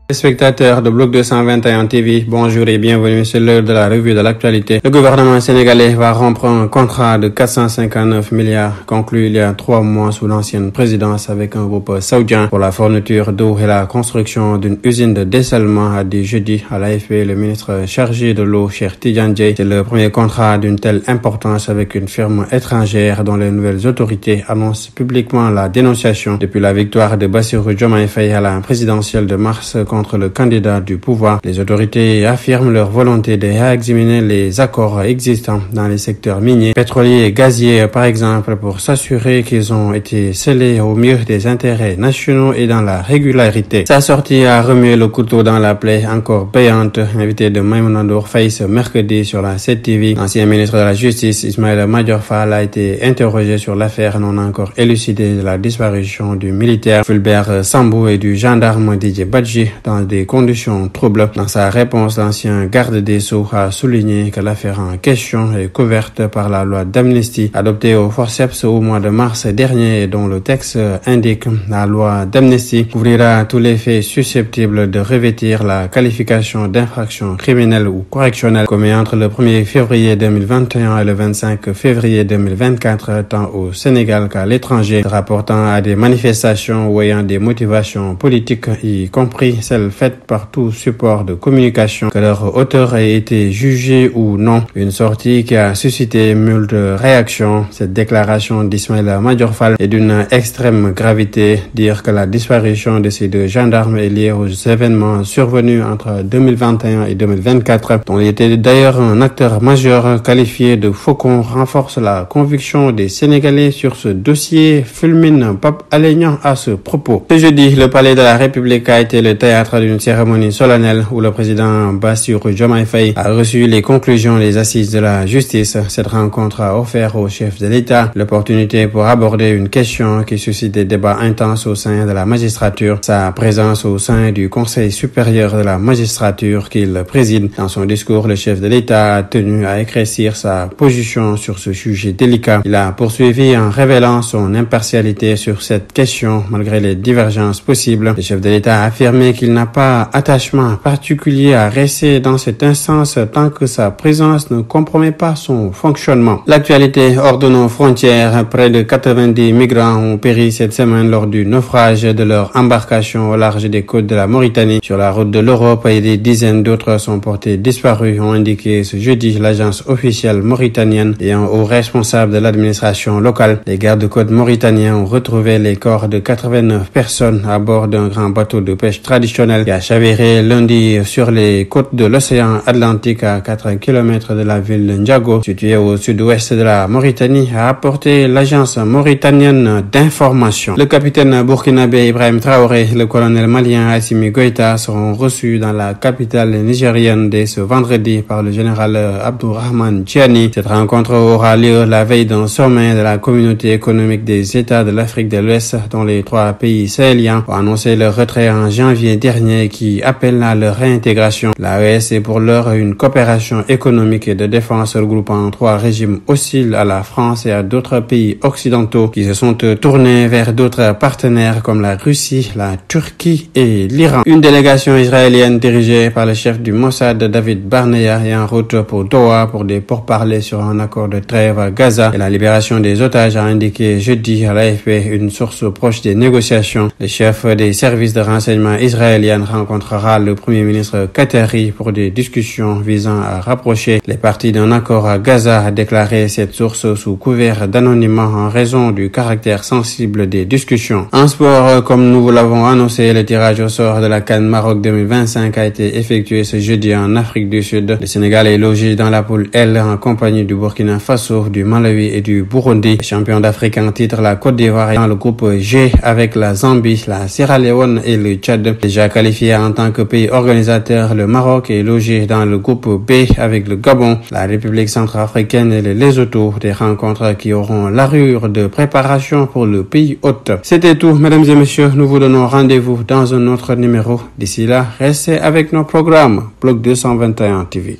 Spectateurs de Bloc 221 TV, bonjour et bienvenue sur l'heure de la revue de l'actualité. Le gouvernement sénégalais va rompre un contrat de 459 milliards conclu il y a 3 mois sous l'ancienne présidence avec un groupe saoudien pour la fourniture d'eau et la construction d'une usine de dessalement, a dit jeudi à l'AFP le ministre chargé de l'eau, Cheikh Tidiane Dièye. C'est le premier contrat d'une telle importance avec une firme étrangère dont les nouvelles autorités annoncent publiquement la dénonciation depuis la victoire de Bassirou Diomaye Faye à la présidentielle de mars contre le candidat du pouvoir. Les autorités affirment leur volonté de réexaminer les accords existants dans les secteurs miniers, pétroliers et gaziers par exemple, pour s'assurer qu'ils ont été scellés au mieux des intérêts nationaux et dans la régularité. Sa sortie a remué le couteau dans la plaie encore payante. Invité de Maïmouna Ndour Faye ce mercredi sur la 7TV, l'ancien ministre de la Justice Ismaïla Madior Fall a été interrogé sur l'affaire non encore élucidée de la disparition du militaire Fulbert Sambou et du gendarme Didier Badji dans des conditions troubles. Dans sa réponse, l'ancien garde des Sceaux a souligné que l'affaire en question est couverte par la loi d'amnistie adoptée au forceps au mois de mars dernier et dont le texte indique la loi d'amnistie couvrira tous les faits susceptibles de revêtir la qualification d'infraction criminelle ou correctionnelle commis entre le 1er février 2021 et le 25 février 2024 tant au Sénégal qu'à l'étranger, rapportant à des manifestations ou ayant des motivations politiques, y compris celles faites par tout support de communication, que leur auteur ait été jugé ou non. Une sortie qui a suscité moult réactions. Cette déclaration d'Ismaïla Madior Fall est d'une extrême gravité. Dire que la disparition de ces deux gendarmes est liée aux événements survenus entre 2021 et 2024, dont il était d'ailleurs un acteur majeur qualifié de faucon, renforce la conviction des Sénégalais sur ce dossier, fulmine Pape Alé Niang à ce propos. Ce jeudi, le palais de la République a été le théâtre d'une cérémonie solennelle où le président Bassirou Diomaye Faye a reçu les conclusions des assises de la justice. Cette rencontre a offert au chef de l'État l'opportunité pour aborder une question qui suscite des débats intenses au sein de la magistrature, sa présence au sein du Conseil supérieur de la magistrature qu'il préside. Dans son discours, le chef de l'État a tenu à éclaircir sa position sur ce sujet délicat. Il a poursuivi en révélant son impartialité sur cette question malgré les divergences possibles. Le chef de l'État a affirmé qu'il n'a pas attachement particulier à rester dans cette instance tant que sa présence ne compromet pas son fonctionnement. L'actualité hors de nos frontières, près de 90 migrants ont péri cette semaine lors du naufrage de leur embarcation au large des côtes de la Mauritanie sur la route de l'Europe et des dizaines d'autres sont portés disparus, ont indiqué ce jeudi l'agence officielle mauritanienne et un haut responsable de l'administration locale. Les gardes-côtes mauritaniens ont retrouvé les corps de 89 personnes à bord d'un grand bateau de pêche traditionnel qui a chaviré lundi sur les côtes de l'océan Atlantique à 4 km de la ville de Ndiago, située au sud-ouest de la Mauritanie, a apporté l'agence mauritanienne d'information. Le capitaine burkinabé Ibrahim Traoré et le colonel malien Assimi Goïta seront reçus dans la capitale nigérienne dès ce vendredi par le général Abdourahmane Tiani. Cette rencontre aura lieu la veille d'un sommet de la communauté économique des États de l'Afrique de l'Ouest dont les 3 pays sahéliens ont annoncé leur retrait en janvier dernier qui appelle à leur réintégration. L'AES est pour l'heure une coopération économique et de défense regroupant 3 régimes hostiles à la France et à d'autres pays occidentaux qui se sont tournés vers d'autres partenaires comme la Russie, la Turquie et l'Iran. Une délégation israélienne dirigée par le chef du Mossad David Barnea est en route pour Doha pour des pourparlers sur un accord de trêve à Gaza et la libération des otages, a indiqué jeudi à l'AFP une source proche des négociations. Le chef des services de renseignement israélien rencontrera le premier ministre qatari pour des discussions visant à rapprocher les parties d'un accord à Gaza, a déclaré cette source sous couvert d'anonymat en raison du caractère sensible des discussions. En sport, comme nous vous l'avons annoncé, le tirage au sort de la CAN Maroc 2025 a été effectué ce jeudi en Afrique du Sud. Le Sénégal est logé dans la poule L en compagnie du Burkina Faso, du Malawi et du Burundi. Champion d'Afrique en titre, la Côte d'Ivoire est dans le groupe G avec la Zambie, la Sierra Leone et le Tchad. Déjà qualifié en tant que pays organisateur, le Maroc est logé dans le groupe B avec le Gabon, la République centrafricaine et le Lesotho, des rencontres qui auront l'allure de préparation pour le pays hôte. C'était tout, mesdames et messieurs, nous vous donnons rendez-vous dans un autre numéro. D'ici là, restez avec nos programmes. Bloc 221 TV.